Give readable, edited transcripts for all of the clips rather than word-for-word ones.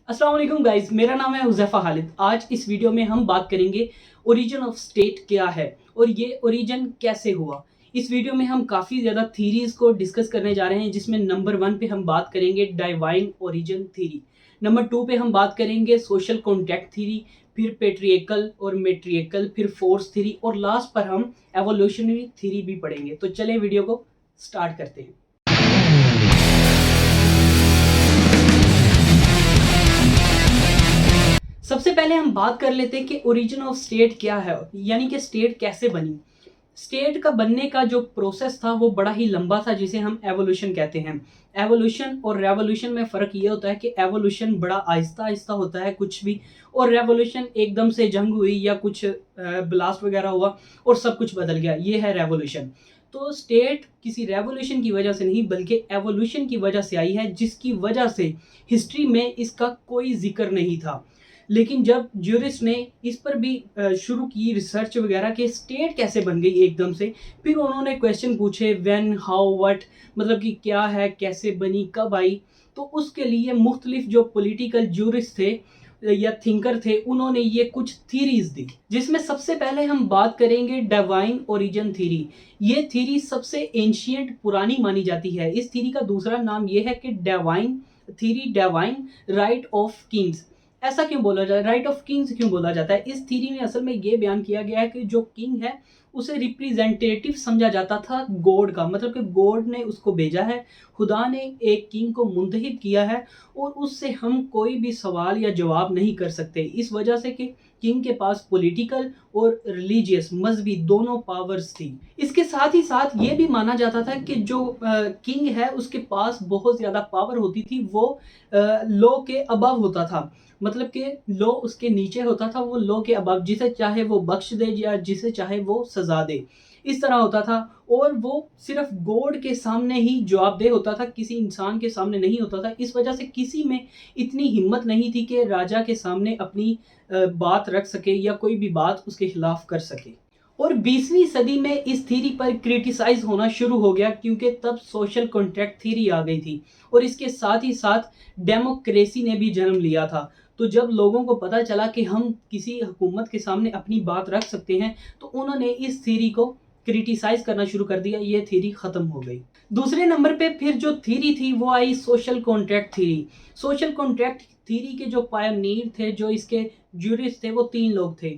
अस्सलाम वालेकुम गाइस, मेरा नाम है हुज़ैफ़ा खालिद। आज इस वीडियो में हम बात करेंगे ओरिजिन ऑफ स्टेट क्या है और ये ओरिजिन कैसे हुआ। इस वीडियो में हम काफ़ी ज़्यादा थीरीज़ को डिस्कस करने जा रहे हैं, जिसमें नंबर 1 पे हम बात करेंगे डिवाइन ओरिजिन थीरी, नंबर 2 पे हम बात करेंगे सोशल कॉन्ट्रैक्ट थीरी, फिर पैट्रियार्कल और मैट्रियार्कल, फिर फोर्स थीरी और लास्ट पर हम एवोल्यूशनरी थीरी भी पढ़ेंगे। तो चलें वीडियो को स्टार्ट करते हैं। सबसे पहले हम बात कर लेते हैं कि ओरिजिन ऑफ स्टेट क्या है, यानी कि स्टेट कैसे बनी। स्टेट का बनने का जो प्रोसेस था वो बड़ा ही लंबा था, जिसे हम एवोल्यूशन कहते हैं। एवोल्यूशन और रेवोल्यूशन में फ़र्क ये होता है कि एवोल्यूशन बड़ा आहिस्ता आहिस्ता होता है कुछ भी, और रेवोल्यूशन एकदम से जंग हुई या कुछ ब्लास्ट वगैरह हुआ और सब कुछ बदल गया, ये है रेवोल्यूशन। तो स्टेट किसी रेवोल्यूशन की वजह से नहीं बल्कि एवोल्यूशन की वजह से आई है, जिसकी वजह से हिस्ट्री में इसका कोई जिक्र नहीं था। लेकिन जब ज्यूरिस्ट ने इस पर भी शुरू की रिसर्च वगैरह कि स्टेट कैसे बन गई एकदम से, फिर उन्होंने क्वेश्चन पूछे व्हेन, हाउ, व्हाट, मतलब कि क्या है, कैसे बनी, कब आई। तो उसके लिए मुख्तलिफ जो पॉलिटिकल ज्यूरिस्ट थे या थिंकर थे, उन्होंने ये कुछ थीरीज दी, जिसमें सबसे पहले हम बात करेंगे डिवाइन ओरिजिन थीरी। ये थीरी सबसे एंशियंट पुरानी मानी जाती है। इस थीरी का दूसरा नाम ये है कि divine theory, divine right of Kings. ऐसा क्यों बोला जाता है, राइट ऑफ किंग्स क्यों बोला जाता है? इस थीरी में असल में ये बयान किया गया है कि जो किंग है उसे रिप्रेजेंटेटिव समझा जाता था गॉड का, मतलब कि गॉड ने उसको भेजा है, खुदा ने एक किंग को मुंतखब किया है और उससे हम कोई भी सवाल या जवाब नहीं कर सकते, इस वजह से कि किंग के पास पॉलिटिकल और रिलीजियस मजहबी दोनों पावर्स थी। इसके साथ ही साथ ये भी माना जाता था कि जो किंग है उसके पास बहुत ज़्यादा पावर होती थी, वो लॉ के अबव होता था, मतलब कि लॉ उसके नीचे होता था, वो लॉ के अबव, जिसे चाहे वो बख्श दे या जिसे चाहे वो सजा दे, इस तरह होता था। और वो सिर्फ गॉड के सामने ही जवाबदेह होता था, किसी इंसान के सामने नहीं होता था। इस वजह से किसी में इतनी हिम्मत नहीं थी कि राजा के सामने अपनी बात रख सके या कोई भी बात उसके खिलाफ कर सके। और 20वीं सदी में इस थीरी पर क्रिटिसाइज होना शुरू हो गया, क्योंकि तब सोशल कॉन्ट्रैक्ट थीरी आ गई थी और इसके साथ ही साथ डेमोक्रेसी ने भी जन्म लिया था। तो जब लोगों को पता चला कि हम किसी हुकूमत के सामने अपनी बात रख सकते हैं, तो उन्होंने इस थीरी को क्रिटिसाइज करना शुरू कर दिया, ये थीरी खत्म हो गई। दूसरे नंबर पे फिर जो थीरी थी वो आई social contract theory. Social contract theory के जो पायनियर थे, जो इसके ज्यूरिस्ट थे, वो 3 लोग थे,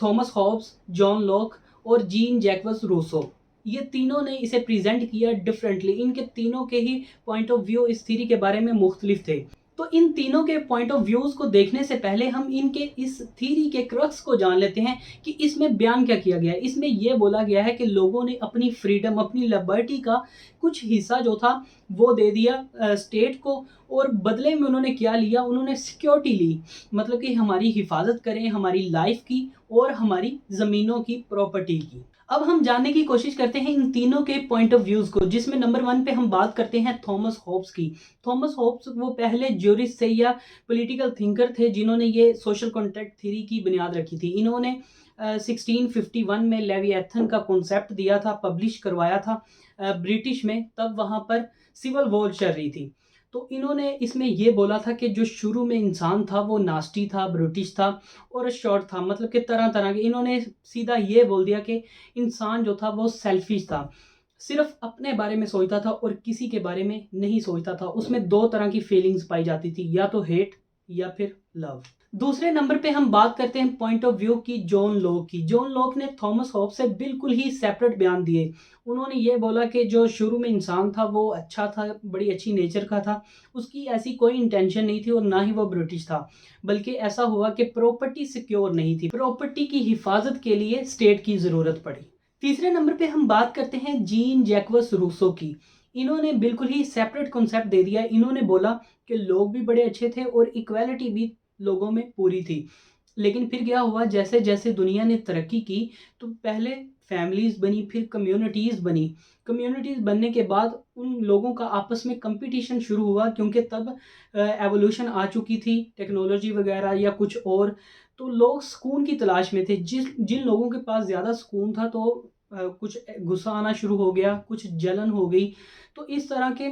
थॉमस हॉब्स, जॉन लॉक और जीन जैकबस रूसो। ये तीनों ने इसे प्रेजेंट किया डिफरेंटली। इनके तीनों के ही पॉइंट ऑफ व्यू इस थ्योरी के बारे में मुख्तलिफ थे। तो इन तीनों के पॉइंट ऑफ व्यूज को देखने से पहले हम इनके इस थ्योरी के क्रक्स को जान लेते हैं कि इसमें बयान क्या किया गया है। इसमें यह बोला गया है कि लोगों ने अपनी फ्रीडम, अपनी लिबर्टी का कुछ हिस्सा जो था वो दे दिया स्टेट को, और बदले में उन्होंने क्या लिया, उन्होंने सिक्योरिटी ली, मतलब कि हमारी हिफाजत करें, हमारी लाइफ की और हमारी ज़मीनों की, प्रॉपर्टी की। अब हम जानने की कोशिश करते हैं इन तीनों के पॉइंट ऑफ व्यूज़ को, जिसमें नंबर 1 पे हम बात करते हैं थॉमस होब्स की। थॉमस होब्स वो पहले ज्यूरिस्ट थे या पॉलिटिकल थिंकर थे, जिन्होंने ये सोशल कॉन्ट्रैक्ट थ्योरी की बुनियाद रखी थी। इन्होंने 1651 में लेविएथन का कॉन्सेप्ट दिया था, पब्लिश करवाया था ब्रिटिश में, तब वहाँ पर सिविल वॉर चल रही थी। तो इन्होंने इसमें ये बोला था कि जो शुरू में इंसान था वो नास्टी था, ब्रिटिश था और शॉर्ट था, मतलब कि तरह तरह के। इन्होंने सीधा ये बोल दिया कि इंसान जो था वो सेल्फिश था, सिर्फ अपने बारे में सोचता था और किसी के बारे में नहीं सोचता था। उसमें 2 तरह की फीलिंग्स पाई जाती थी, या तो हेट या फिर लव। दूसरे नंबर पे हम बात करते हैं पॉइंट ऑफ व्यू की जॉन लॉक की। जॉन लॉक ने थॉमस होब्स से बिल्कुल ही सेपरेट बयान दिए। उन्होंने ये बोला कि जो शुरू में इंसान था वो अच्छा था, बड़ी अच्छी नेचर का था, उसकी ऐसी कोई इंटेंशन नहीं थी और ना ही वो ब्रिटिश था, बल्कि ऐसा हुआ कि प्रॉपर्टी सिक्योर नहीं थी, प्रॉपर्टी की हिफाजत के लिए स्टेट की ज़रूरत पड़ी। तीसरे नंबर पे हम बात करते हैं जीन जैकबस रूसो की। इन्होंने बिल्कुल ही सेपरेट कॉन्सेप्ट दे दिया। इन्होंने बोला कि लोग भी बड़े अच्छे थे और इक्वालिटी भी लोगों में पूरी थी। लेकिन फिर क्या हुआ, जैसे जैसे दुनिया ने तरक्की की तो पहले फैमिलीज बनी, फिर कम्युनिटीज़ बनी। कम्युनिटीज़ बनने के बाद उन लोगों का आपस में कंपटीशन शुरू हुआ, क्योंकि तब एवोल्यूशन आ चुकी थी, टेक्नोलॉजी वगैरह या कुछ और। तो लोग सुकून की तलाश में थे। जिन लोगों के पास ज़्यादा सुकून था तो कुछ गुस्सा आना शुरू हो गया, कुछ जलन हो गई। तो इस तरह के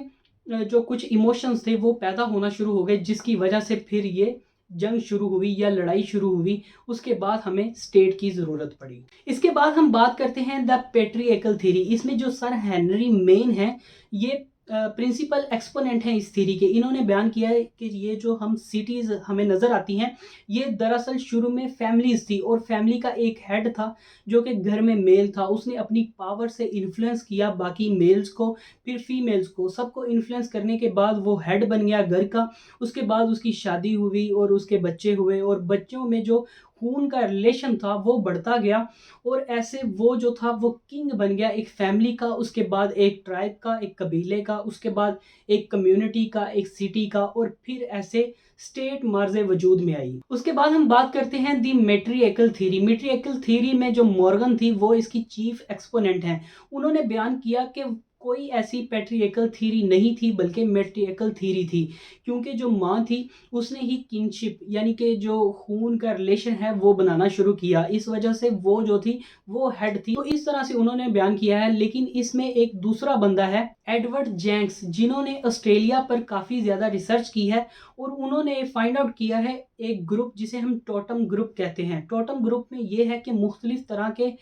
जो कुछ इमोशंस थे वो पैदा होना शुरू हो गए, जिसकी वजह से फिर ये जंग शुरू हुई या लड़ाई शुरू हुई। उसके बाद हमें स्टेट की ज़रूरत पड़ी। इसके बाद हम बात करते हैं द पेट्रियर्कल थ्योरी। इसमें जो सर हेनरी मेन हैं, ये प्रिंसिपल एक्सपोनेंट हैं इस थ्योरी के। इन्होंने बयान किया है कि ये जो हम सिटीज़ हमें नज़र आती हैं, ये दरअसल शुरू में फैमिलीज़ थी और फैमिली का एक हेड था जो कि घर में मेल था। उसने अपनी पावर से इन्फ्लुएंस किया बाकी मेल्स को, फिर फीमेल्स को, सबको इन्फ्लुएंस करने के बाद वो हेड बन गया घर का। उसके बाद उसकी शादी हुई और उसके बच्चे हुए, और बच्चों में जो खून का रिलेशन था वो बढ़ता गया, और ऐसे वो जो था वो किंग बन गया एक फैमिली का, उसके बाद एक ट्राइब का, एक कबीले का, उसके बाद एक कम्युनिटी का, एक सिटी का, और फिर ऐसे स्टेट मार्जे वजूद में आई। उसके बाद हम बात करते हैं दी मेट्रियर्कल थ्योरी। मेट्रियर्कल थ्योरी में जो मॉर्गन थी वो इसकी चीफ एक्सपोनेंट हैं। उन्होंने बयान किया कि कोई ऐसी पैट्रियर्कल थ्योरी नहीं थी बल्कि मैट्रियर्कल थ्योरी थी, क्योंकि जो माँ थी उसने ही किनशिप यानी कि जो खून का रिलेशन है वो बनाना शुरू किया। इस वजह से वो जो थी वो हेड थी। तो इस तरह से उन्होंने बयान किया है। लेकिन इसमें एक दूसरा बंदा है, एडवर्ड जेंक्स, जिन्होंने ऑस्ट्रेलिया पर काफ़ी ज़्यादा रिसर्च की है, और उन्होंने फाइंड आउट किया है एक ग्रुप जिसे हम टोटम ग्रुप कहते हैं। टोटम ग्रुप में ये है कि मुख्तलिफ तरह के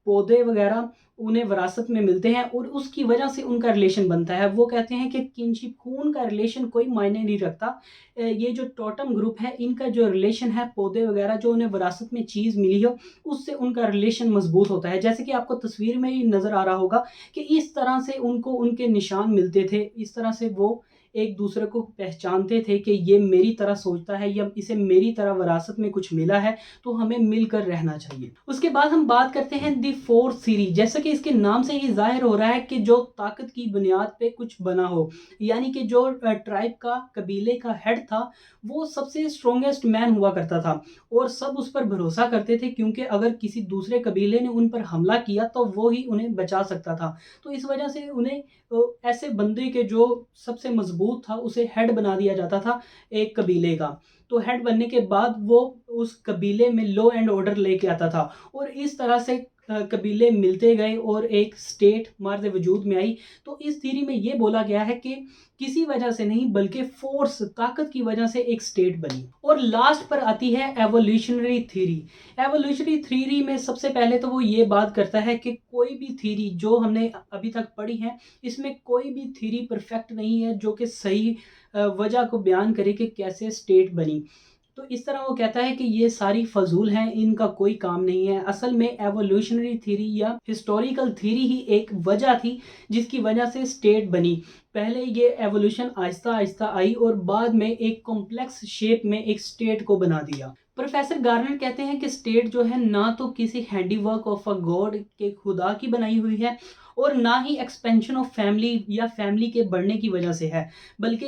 पौधे वगैरह उन्हें विरासत में मिलते हैं और उसकी वजह से उनका रिलेशन बनता है। वो कहते हैं कि किनशिप, खून का रिलेशन कोई मायने नहीं रखता। ये जो टोटम ग्रुप है, इनका जो रिलेशन है पौधे वगैरह जो उन्हें विरासत में चीज़ मिली हो उससे उनका रिलेशन मजबूत होता है। जैसे कि आपको तस्वीर में ही नज़र आ रहा होगा कि इस तरह से उनको उनके निशान मिलते थे, इस तरह से वो एक दूसरे को पहचानते थे कि ये मेरी तरह सोचता है या इसे मेरी तरह विरासत में कुछ मिला है, तो हमें मिलकर रहना चाहिए। उसके बाद हम बात करते हैं दी फोर्थ सीरीज। जैसा कि इसके नाम से ही जाहिर हो रहा है कि जो ताकत की बुनियाद पे कुछ बना हो, यानी कि जो ट्राइब का, कबीले का हेड था, वो सबसे स्ट्रॉन्गेस्ट मैन हुआ करता था और सब उस पर भरोसा करते थे, क्योंकि अगर किसी दूसरे कबीले ने उन पर हमला किया तो वो ही उन्हें बचा सकता था। तो इस वजह से उन्हें ऐसे बंदे के जो सबसे मजबूत था उसे हेड बना दिया जाता था एक कबीले का। तो हेड बनने के बाद वो उस कबीले में लॉ एंड ऑर्डर लेके आता था, और इस तरह से कबीले मिलते गए और एक स्टेट मार्ज वजूद में आई। तो इस थ्योरी में ये बोला गया है कि किसी वजह से नहीं बल्कि फोर्स, ताकत की वजह से एक स्टेट बनी। और लास्ट पर आती है एवोल्यूशनरी थ्योरी। एवोल्यूशनरी थ्योरी में सबसे पहले तो वो ये बात करता है कि कोई भी थ्योरी जो हमने अभी तक पढ़ी है, इसमें कोई भी थ्योरी परफेक्ट नहीं है जो कि सही वजह को बयान करे कि कैसे स्टेट बनी। तो इस तरह वो कहता है कि ये सारी फजूल हैं, इनका कोई काम नहीं है। असल में एवोल्यूशनरी थ्योरी या हिस्टोरिकल थ्योरी ही एक वजह थी जिसकी वजह से स्टेट बनी। पहले ये एवोल्यूशन आहिस्ता आहिस्ता आई और बाद में एक कॉम्प्लेक्स शेप में एक स्टेट को बना दिया। प्रोफेसर गार्नर कहते हैं कि स्टेट जो है ना तो किसी हैंडीवर्क ऑफ अ गॉड के खुदा की बनाई हुई है, और ना ही एक्सपेंशन ऑफ फैमिली या फैमिली के बढ़ने की वजह से है, बल्कि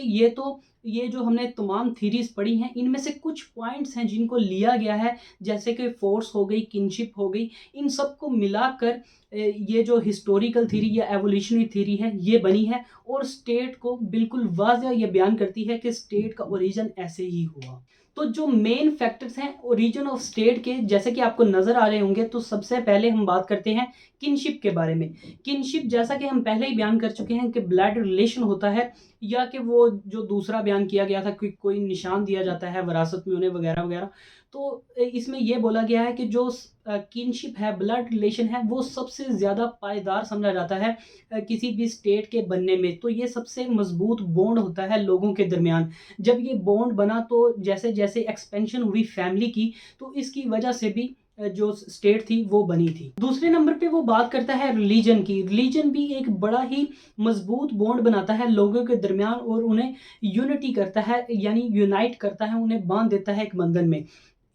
ये जो हमने तमाम थीरीज पढ़ी हैं इनमें से कुछ पॉइंट्स हैं जिनको लिया गया है, जैसे कि फोर्स हो गई, किनशिप हो गई, इन सबको मिलाकर ये जो हिस्टोरिकल थ्योरी या एवोल्यूशनरी थ्योरी है ये बनी है, और स्टेट को बिल्कुल वाज़ह ये बयान करती है कि स्टेट का ओरिजिन ऐसे ही हुआ। तो जो मेन फैक्टर्स हैं ओरिजिन ऑफ स्टेट के, जैसे कि आपको नज़र आ रहे होंगे, तो सबसे पहले हम बात करते हैं किनशिप के बारे में। किनशिप, जैसा कि हम पहले ही बयान कर चुके हैं कि ब्लड रिलेशन होता है, या कि वो जो दूसरा बयान किया गया था कि कोई निशान दिया जाता है विरासत में उन्हें वगैरह वगैरह। तो इसमें यह बोला गया है कि जो किनशिप है, ब्लड रिलेशन है, वो सबसे ज़्यादा पायदार समझा जाता है किसी भी स्टेट के बनने में। तो ये सबसे मजबूत बॉन्ड होता है लोगों के दरमियान। जब ये बॉन्ड बना तो जैसे जैसे एक्सपेंशन हुई फैमिली की, तो इसकी वजह से भी जो स्टेट थी वो बनी थी। दूसरे नंबर पे वो बात करता है रिलीजन की। रिलीजन भी एक बड़ा ही मजबूत बॉन्ड बनाता है लोगों के दरमियान और उन्हें यूनिटी करता है, यानी यूनाइट करता है, उन्हें बांध देता है एक बंधन में।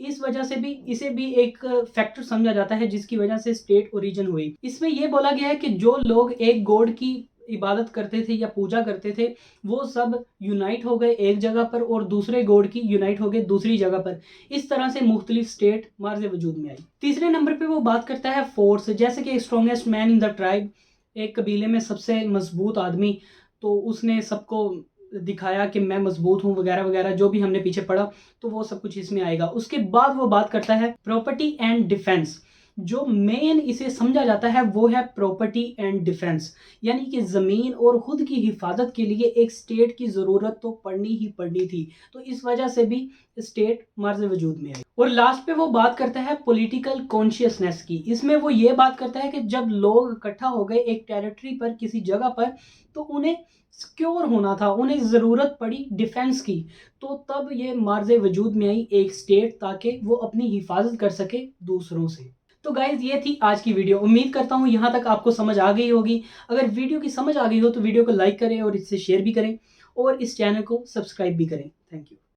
इस वजह से भी इसे भी एक फैक्टर समझा जाता है जिसकी वजह से स्टेट ओरिजिन हुई। इसमें यह बोला गया है कि जो लोग एक गॉड की इबादत करते थे या पूजा करते थे, वो सब यूनाइट हो गए एक जगह पर, और दूसरे गॉड की यूनाइट हो गए दूसरी जगह पर। इस तरह से मुख्तलिफ स्टेट मार्ज वजूद में आई। तीसरे नंबर पे वो बात करता है फोर्स, जैसे कि strongest man in the tribe, एक कबीले में सबसे मजबूत आदमी, तो उसने सबको दिखाया कि मैं मजबूत हूँ वगैरह वगैरह, जो भी हमने पीछे पढ़ा, तो वो सब कुछ इसमें आएगा। उसके बाद वो बात करता है प्रॉपर्टी एंड डिफेंस। जो मेन इसे समझा जाता है वो है प्रॉपर्टी एंड डिफेंस, यानी कि ज़मीन और खुद की हिफाजत के लिए एक स्टेट की ज़रूरत तो पड़नी ही पड़नी थी। तो इस वजह से भी स्टेट मर्ज वजूद में आई। और लास्ट पे वो बात करता है पॉलिटिकल कॉन्शियसनेस की। इसमें वो ये बात करता है कि जब लोग इकट्ठा हो गए एक टेरिटरी पर, किसी जगह पर, तो उन्हें सिक्योर होना था, उन्हें ज़रूरत पड़ी डिफेंस की। तो तब ये मार्ज़ वजूद में आई एक स्टेट, ताकि वो अपनी हिफाजत कर सके दूसरों से। तो गाइज ये थी आज की वीडियो। उम्मीद करता हूँ यहाँ तक आपको समझ आ गई होगी। अगर वीडियो की समझ आ गई हो तो वीडियो को लाइक करें और इससे शेयर भी करें और इस चैनल को सब्सक्राइब भी करें। Thank you.